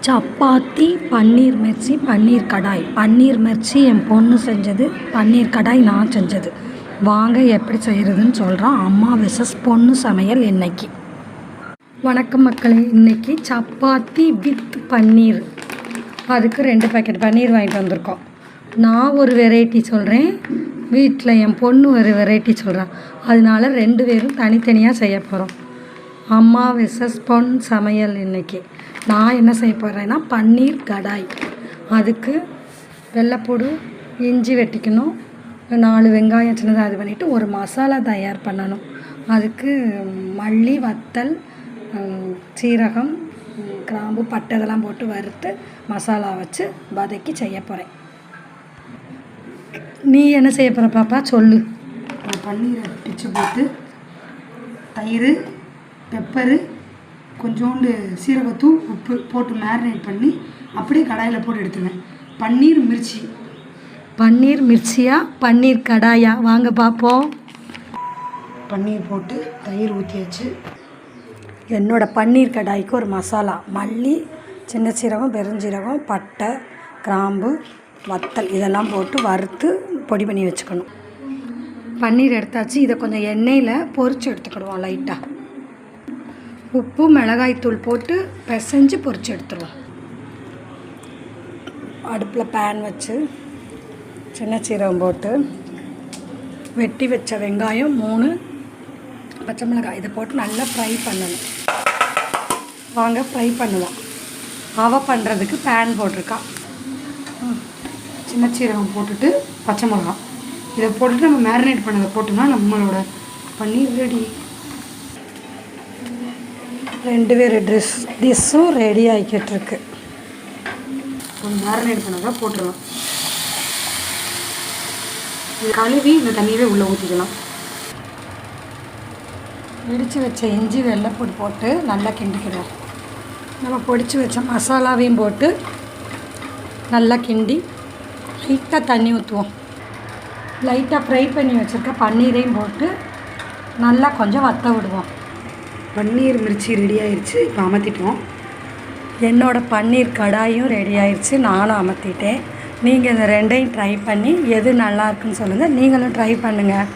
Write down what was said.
சப்பாத்தி, பன்னீர் மிர்ச்சி, பன்னீர் கடாய். பன்னீர் மிர்ச்சி என் பொண்ணு செஞ்சது, பன்னீர் கடாய் நான் செஞ்சது. வாங்க எப்படி செய்கிறதுன்னு சொல்கிறோம். அம்மா வெர்சஸ் பொண்ணு சமையல் இன்னைக்கு. வணக்கம் மக்களே. இன்றைக்கி சப்பாத்தி வித் பன்னீர். அதுக்கு 2 பாக்கெட் பன்னீர் வாங்கிட்டு வந்திருக்கோம். நான் ஒரு வெரைட்டி சொல்கிறேன், வீட்டில் என் பொண்ணு ஒரு வெரைட்டி சொல்கிறேன். அதனால 2 பேரும் தனித்தனியாக செய்ய போகிறோம். அம்மா வெர்சஸ் பொன் சமையல் இன்றைக்கி. நான் என்ன செய்ய போகிறேன்னா பன்னீர் கடாய். அதுக்கு வெள்ளைப்பூடு, இஞ்சி வெட்டிக்கணும், 4 வெங்காயம் சின்னதாக இது பண்ணிவிட்டு ஒரு மசாலா தயார் பண்ணணும். அதுக்கு மல்லி, வத்தல், சீரகம், கிராம்பு, பட்டை இதெல்லாம் போட்டு வறுத்து மசாலா வச்சு வதக்கி செய்ய போகிறேன். நீ என்ன செய்ய போகிற பாப்பா சொல்லு. பன்னீரை பிச்சு போட்டு தயிர், பெப்பரு, கொஞ்சோண்டு சீரகத்தூள், உப்பு போட்டு மேரினேட் பண்ணி அப்படியே கடாயில் போட்டு எடுத்துவேன். பன்னீர் மிர்ச்சி. பன்னீர் மிர்ச்சியா பன்னீர் கடாயா? வாங்க பார்ப்போம். பன்னீர் போட்டு தயிர் ஊற்றியாச்சு. என்னோடய பன்னீர் கடாய்க்கு ஒரு மசாலா மல்லி, சின்ன சீரகம், பெருஞ்சீரகம், பட்டை, கிராம்பு, வத்தல் இதெல்லாம் போட்டு வறுத்து பொடி பண்ணி வச்சுக்கணும். பன்னீர் எடுத்தாச்சு. இதை கொஞ்சம் எண்ணெயில் பொரித்து எடுத்துக்கிடுவோம். லைட்டாக உப்பு, மிளகாய்த்தூள் போட்டு பிசைஞ்சு பொரித்து எடுத்துருவோம். அடுப்பில் பேன் வச்சு சின்ன சீரகம் போட்டு வெட்டி வச்ச வெங்காயம், 3 பச்சை மிளகாய் இதை போட்டு நல்லா ஃப்ரை பண்ணணும். வாங்க ஃப்ரை பண்ணுவோம். அவள் பண்ணுறதுக்கு பேன் போட்டிருக்கா. சின்ன சீரகம் போட்டுட்டு பச்சை மிளகாய் இதை போட்டுட்டு நம்ம மேரினேட் பண்ணதை போட்டோம்னா நம்மளோட பன்னீர் ரெடி. 2 பேர் டிஷ்ஷும் ரெடி ஆகிக்கிட்டுருக்கு. மேரினேட் பண்ணதை போட்டுடலாம். இது கழுவி இந்த தண்ணியவே உள்ளே ஊற்றிக்கலாம். இடித்து வச்ச இஞ்சி, வெள்ளைப்பூடி போட்டு நல்லா கிண்டிக்கிறோம். நம்ம பொடிச்சு வச்ச மசாலாவையும் போட்டு நல்லா கிண்டி லைட்டாக தண்ணி ஊற்றுவோம். லைட்டாக ஃப்ரை பண்ணி வச்சுருக்க பன்னீரையும் போட்டு நல்லா கொஞ்சம் வத்த விடுவோம். பன்னீர் மிர்ச்சி ரெடி ஆயிடுச்சு. இப்போ அமர்த்திட்டோம். என்னோடய பன்னீர் கடாயும் ரெடி ஆயிடுச்சு. நானும் அமர்த்திட்டேன். நீங்கள் இந்த 2ஐயும் ட்ரை பண்ணி எது நல்லா இருக்குன்னு சொல்லுங்கள். நீங்களும் ட்ரை பண்ணுங்கள்.